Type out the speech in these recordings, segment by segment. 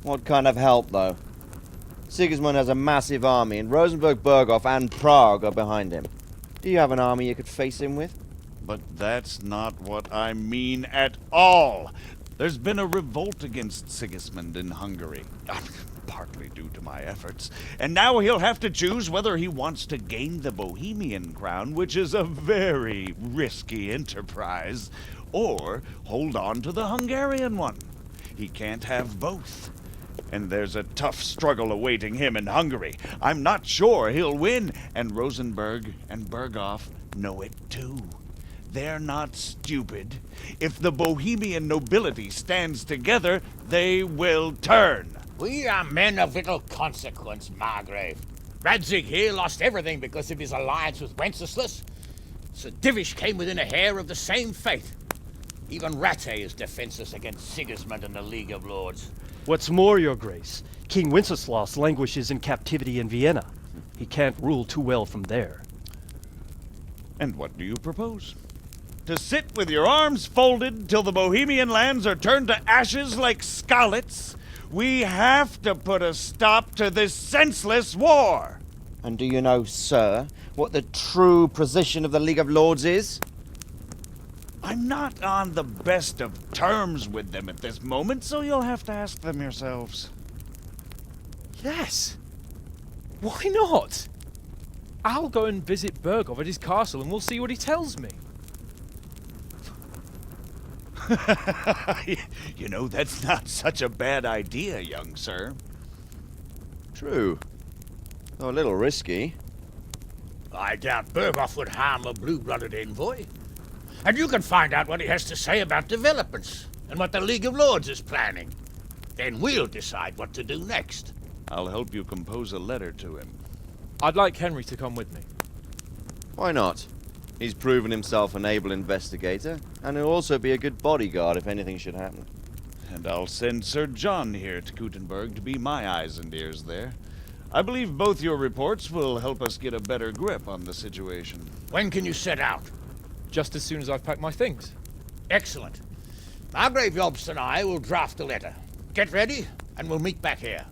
What kind of help, though? Sigismund has a massive army, and Rosenborg, Berghof, and Prague are behind him. Do you have an army you could face him with? But that's not what I mean at all. There's been a revolt against Sigismund in Hungary, partly due to my efforts, and now he'll have to choose whether he wants to gain the Bohemian crown, which is a very risky enterprise, or hold on to the Hungarian one. He can't have both. And there's a tough struggle awaiting him in Hungary. I'm not sure he'll win, and Rosenborg and Berghof know it too. They're not stupid. If the Bohemian nobility stands together, they will turn. We are men of little consequence, Margrave. Radzig here lost everything because of his alliance with Wenceslas. Sir Divish came within a hair of the same fate. Even Rattay is defenseless against Sigismund and the League of Lords. What's more, Your Grace, King Wenceslas languishes in captivity in Vienna. He can't rule too well from there. And what do you propose? To sit with your arms folded till the Bohemian lands are turned to ashes like Skalitz? We have to put a stop to this senseless war! And do you know, sir, what the true position of the League of Lords is? I'm not on the best of terms with them at this moment, so you'll have to ask them yourselves. Yes. Why not? I'll go and visit Berghof at his castle and we'll see what he tells me. You know, that's not such a bad idea, young sir. True. Though a little risky. I doubt Berghof would harm a blue-blooded envoy. And you can find out what he has to say about developments and what the League of Lords is planning. Then we'll decide what to do next. I'll help you compose a letter to him. I'd like Henry to come with me. Why not? He's proven himself an able investigator, and he'll also be a good bodyguard if anything should happen. And I'll send Sir John here to Kuttenberg to be my eyes and ears there. I believe both your reports will help us get a better grip on the situation. When can you set out? Just as soon as I've packed my things. Excellent. Margrave Jobst and I will draft a letter. Get ready, and we'll meet back here.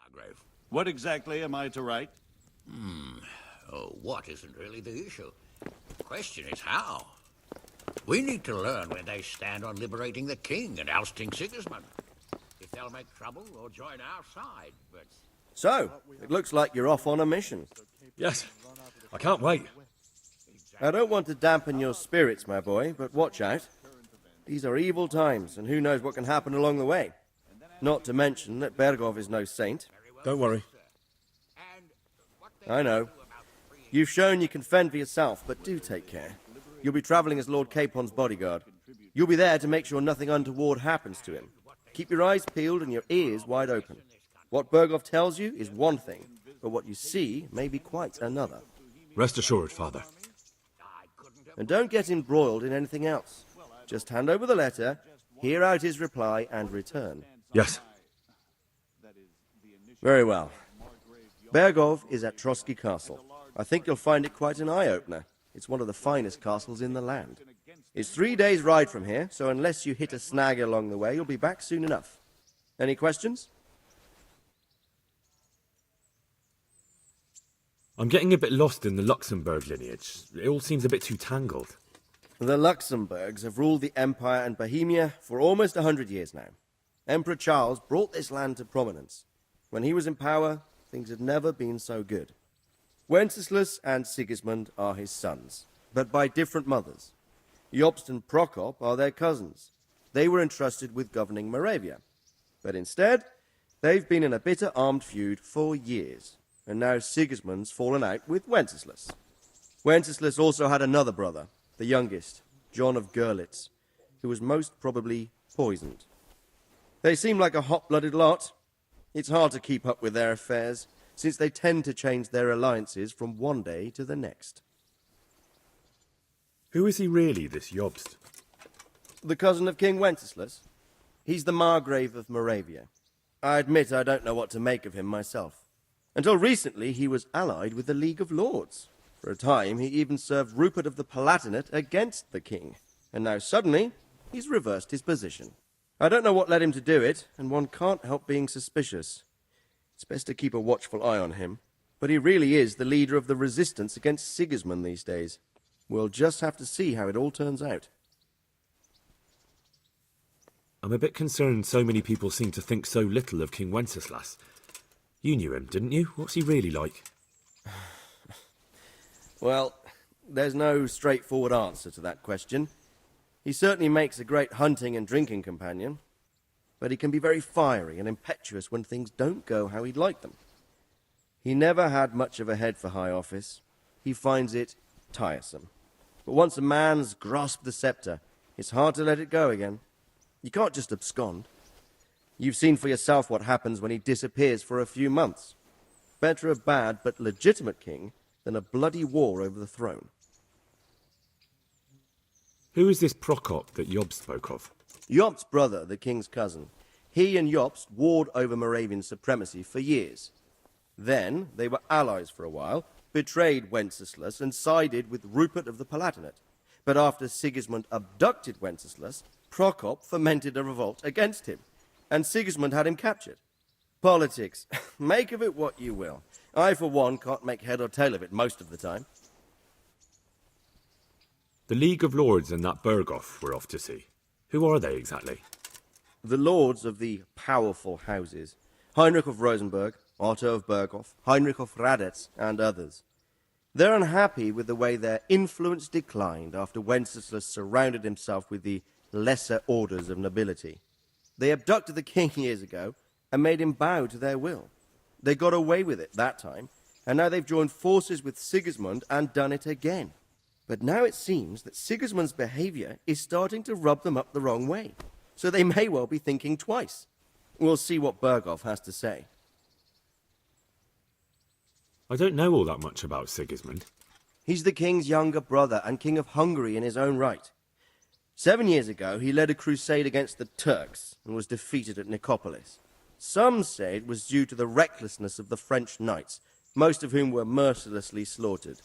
Margrave. What exactly am I to write? Oh, what isn't really the issue. The question is how. We need to learn where they stand on liberating the king and ousting Sigismund. If they'll make trouble or join our side, but... So, it looks like you're off on a mission. Yes, I can't wait. I don't want to dampen your spirits, my boy, but watch out. These are evil times, and who knows what can happen along the way. Not to mention that Berghof is no saint. Don't worry. I know. You've shown you can fend for yourself, but do take care. You'll be travelling as Lord Capon's bodyguard. You'll be there to make sure nothing untoward happens to him. Keep your eyes peeled and your ears wide open. What Berghof tells you is one thing, but what you see may be quite another. Rest assured, Father. And don't get embroiled in anything else. Just hand over the letter, hear out his reply, and return. Yes. Very well. Berghof is at Trotsky Castle. I think you'll find it quite an eye-opener. It's one of the finest castles in the land. It's 3 days' ride from here, so unless you hit a snag along the way, you'll be back soon enough. Any questions? I'm getting a bit lost in the Luxembourg lineage. It all seems a bit too tangled. The Luxembourgs have ruled the Empire and Bohemia for almost 100 years now. Emperor Charles brought this land to prominence. When he was in power, things had never been so good. Wenceslas and Sigismund are his sons, but by different mothers. Jobst and Prokop are their cousins. They were entrusted with governing Moravia. But instead, they've been in a bitter armed feud for years, and now Sigismund's fallen out with Wenceslas. Wenceslas also had another brother, the youngest, John of Görlitz, who was most probably poisoned. They seem like a hot-blooded lot. It's hard to keep up with their affairs, since they tend to change their alliances from one day to the next. Who is he really, this Jobst? The cousin of King Wenceslas? He's the Margrave of Moravia. I admit I don't know what to make of him myself. Until recently, he was allied with the League of Lords. For a time, he even served Rupert of the Palatinate against the king. And now suddenly, he's reversed his position. I don't know what led him to do it, and one can't help being suspicious. It's best to keep a watchful eye on him. But he really is the leader of the resistance against Sigismund these days. We'll just have to see how it all turns out. I'm a bit concerned so many people seem to think so little of King Wenceslas. You knew him, didn't you? What's he really like? Well, there's no straightforward answer to that question. He certainly makes a great hunting and drinking companion, but he can be very fiery and impetuous when things don't go how he'd like them. He never had much of a head for high office. He finds it tiresome. But once a man's grasped the scepter, it's hard to let it go again. You can't just abscond. You've seen for yourself what happens when he disappears for a few months. Better a bad but legitimate king than a bloody war over the throne. Who is this Prokop that Job spoke of? Jobst's brother, the king's cousin. He and Jobst warred over Moravian supremacy for years. Then they were allies for a while, betrayed Wenceslas and sided with Rupert of the Palatinate. But after Sigismund abducted Wenceslas, Prokop fomented a revolt against him, and Sigismund had him captured. Politics. Make of it what you will. I, for one, can't make head or tail of it most of the time. The League of Lords and that Berghoff we're off to see. Who are they exactly? The lords of the powerful houses. Heinrich of Rosenberg, Otto of Berghoff, Heinrich of Radetz, and others. They're unhappy with the way their influence declined after Wenceslas surrounded himself with the lesser orders of nobility. They abducted the king years ago and made him bow to their will. They got away with it that time, and now they've joined forces with Sigismund and done it again. But now it seems that Sigismund's behavior is starting to rub them up the wrong way, so they may well be thinking twice. We'll see what Berghoff has to say. I don't know all that much about Sigismund. He's the king's younger brother and king of Hungary in his own right. 7 years ago, he led a crusade against the Turks and was defeated at Nicopolis. Some say it was due to the recklessness of the French knights, most of whom were mercilessly slaughtered.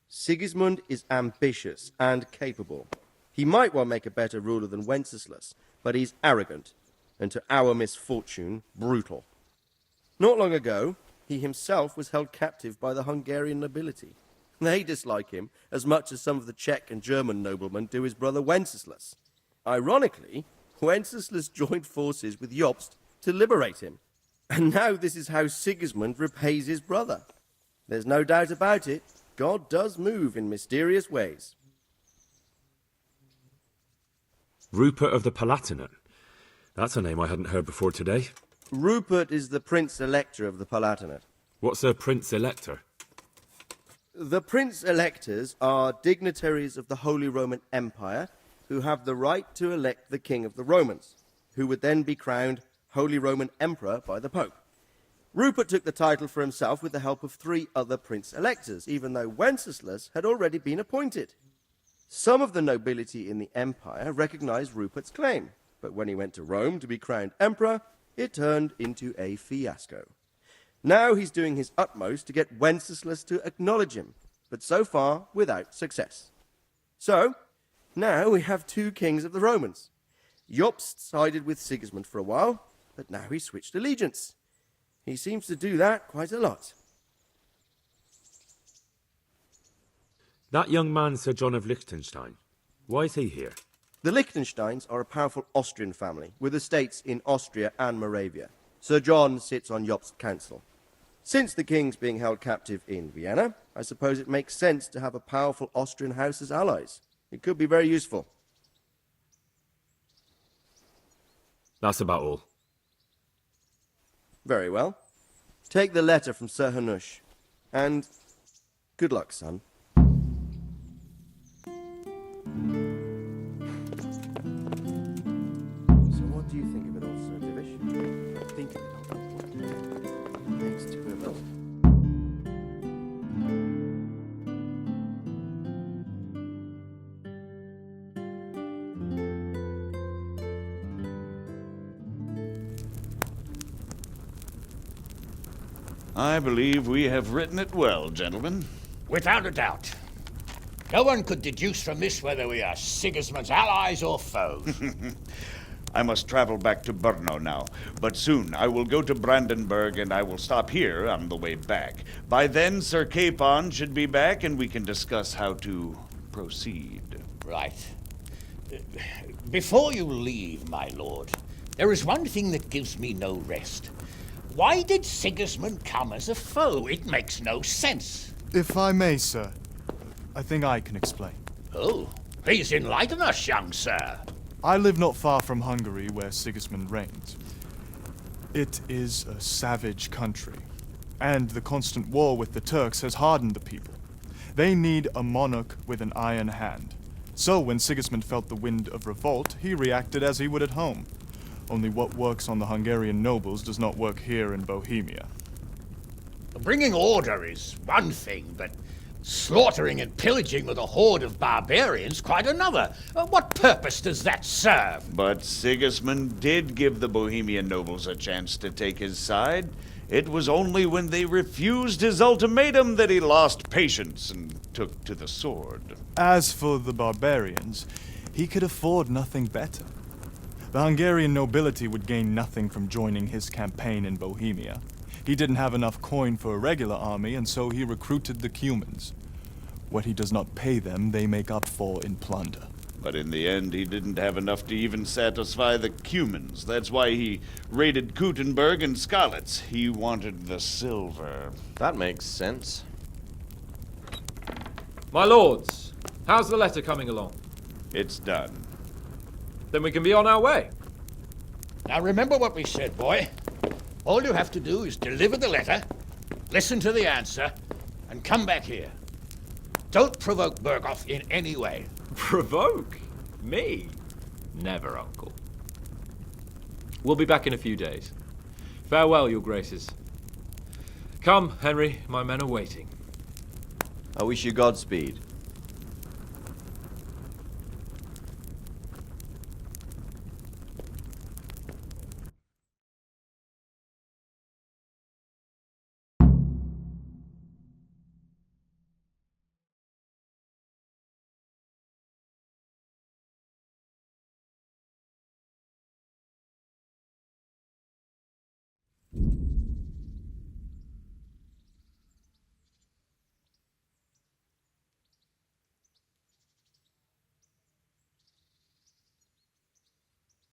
Sigismund is ambitious and capable. He might well make a better ruler than Wenceslas, but he's arrogant, and to our misfortune, brutal. Not long ago, he himself was held captive by the Hungarian nobility. They dislike him as much as some of the Czech and German noblemen do his brother Wenceslas. Ironically, Wenceslas joined forces with Jobst to liberate him. And now this is how Sigismund repays his brother. There's no doubt about it, God does move in mysterious ways. Rupert of the Palatinate. That's a name I hadn't heard before today. Rupert is the Prince-Elector of the Palatinate. What's a Prince-Elector? The Prince-Electors are dignitaries of the Holy Roman Empire who have the right to elect the King of the Romans, who would then be crowned Holy Roman Emperor by the Pope. Rupert took the title for himself with the help of 3 other Prince-Electors, even though Wenceslas had already been appointed. Some of the nobility in the empire recognized Rupert's claim, but when he went to Rome to be crowned emperor, it turned into a fiasco. Now he's doing his utmost to get Wenceslas to acknowledge him, but so far without success. So, now we have 2 kings of the Romans. Jobst sided with Sigismund for a while, but now he's switched allegiance. He seems to do that quite a lot. That young man, Sir John of Liechtenstein. Why is he here? The Liechtensteins are a powerful Austrian family with estates in Austria and Moravia. Sir John sits on Jobst's council. Since the king's being held captive in Vienna, I suppose it makes sense to have a powerful Austrian house as allies. It could be very useful. That's about all. Very well. Take the letter from Sir Hanush. And good luck, son. So what do you think of it all, Sir Divish? I think of it all. What makes 2 of us? I believe we have written it well, gentlemen. Without a doubt. No one could deduce from this whether we are Sigismund's allies or foes. I must travel back to Brno now, but soon I will go to Brandenburg and I will stop here on the way back. By then, Sir Capon should be back and we can discuss how to proceed. Right. Before you leave, my lord, there is one thing that gives me no rest. Why did Sigismund come as a foe? It makes no sense. If I may, sir, I think I can explain. Oh, please enlighten us, young sir. I live not far from Hungary, where Sigismund reigns. It is a savage country, and the constant war with the Turks has hardened the people. They need a monarch with an iron hand. So when Sigismund felt the wind of revolt, he reacted as he would at home. Only what works on the Hungarian nobles does not work here in Bohemia. Bringing order is one thing, but slaughtering and pillaging with a horde of barbarians quite another. What purpose does that serve? But Sigismund did give the Bohemian nobles a chance to take his side. It was only when they refused his ultimatum that he lost patience and took to the sword. As for the barbarians, he could afford nothing better. The Hungarian nobility would gain nothing from joining his campaign in Bohemia. He didn't have enough coin for a regular army, and so he recruited the Cumans. What he does not pay them, they make up for in plunder. But in the end, he didn't have enough to even satisfy the Cumans. That's why he raided Kuttenberg and Skalitz. He wanted the silver. That makes sense. My lords, how's the letter coming along? It's done. Then we can be on our way. Now remember what we said, boy. All you have to do is deliver the letter, listen to the answer, and come back here. Don't provoke Berghoff in any way. Provoke? Me? Never, Uncle. We'll be back in a few days. Farewell, your graces. Come, Henry, my men are waiting. I wish you Godspeed.